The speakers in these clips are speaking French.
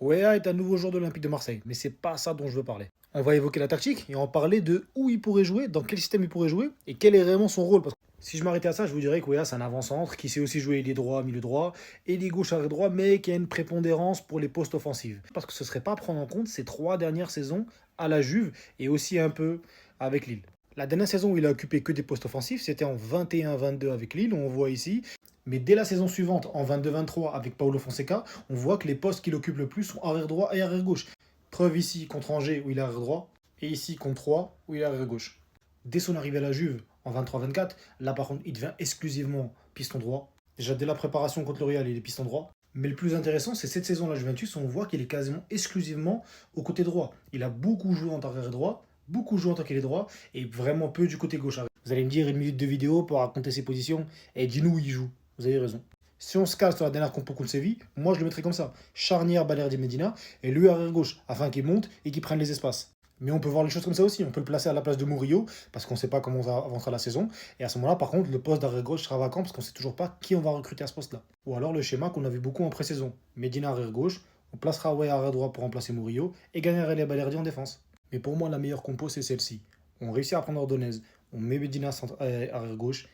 Weah est un nouveau joueur de l'Olympique de Marseille, mais c'est pas ça dont je veux parler. On va évoquer la tactique et en parler de où il pourrait jouer, dans quel système il pourrait jouer et quel est vraiment son rôle. Parce que si je m'arrêtais à ça, je vous dirais que Weah c'est un avant-centre qui sait aussi jouer ailier droit, milieu droit, ailier gauche, arrière droit, mais qui a une prépondérance pour les postes offensifs. Parce que ce serait pas à prendre en compte ses 3 dernières saisons à la Juve et aussi un peu avec Lille. La dernière saison où il a occupé que des postes offensifs, c'était en 21-22 avec Lille, on voit ici. Mais dès la saison suivante, en 22-23 avec Paulo Fonseca, on voit que les postes qu'il occupe le plus sont arrière droit et arrière gauche. Preuve ici contre Angers où il est arrière droit, et ici contre Troyes où il est arrière gauche. Dès son arrivée à la Juve en 23-24, là par contre il devient exclusivement piston droit. Déjà dès la préparation contre le Real, il est piston droit. Mais le plus intéressant, c'est cette saison à la Juventus, on voit qu'il est quasiment exclusivement au côté droit. Il a beaucoup joué en tant qu'arrière droit, beaucoup joué en tant qu'ailier droit, et vraiment peu du côté gauche. Vous allez me dire 1 minute de vidéo pour raconter ses positions, et dis-nous où il joue. Vous avez raison. Si on se cale sur la dernière compo contre Séville, moi je le mettrais comme ça. Charnière Balerdi Medina et lui arrière gauche, afin qu'il monte et qu'il prenne les espaces. Mais on peut voir les choses comme ça aussi. On peut le placer à la place de Murillo, parce qu'on ne sait pas comment avancera la saison. Et à ce moment-là, par contre, le poste d'arrière gauche sera vacant, parce qu'on ne sait toujours pas qui on va recruter à ce poste-là. Ou alors le schéma qu'on a vu beaucoup en pré-saison. Medina arrière gauche, on placera Way arrière droit pour remplacer Murillo, et gagner les Balerdi en défense. Mais pour moi, la meilleure compo, c'est celle-ci. On réussit à prendre Ordonez, on met Medina arrière gauche,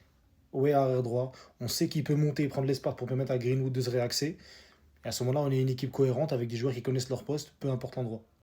ouais, arrière droit. On sait qu'il peut monter et prendre l'espace pour permettre à Greenwood de se réaxer. Et à ce moment-là, on est une équipe cohérente avec des joueurs qui connaissent leur poste, peu importe l'endroit.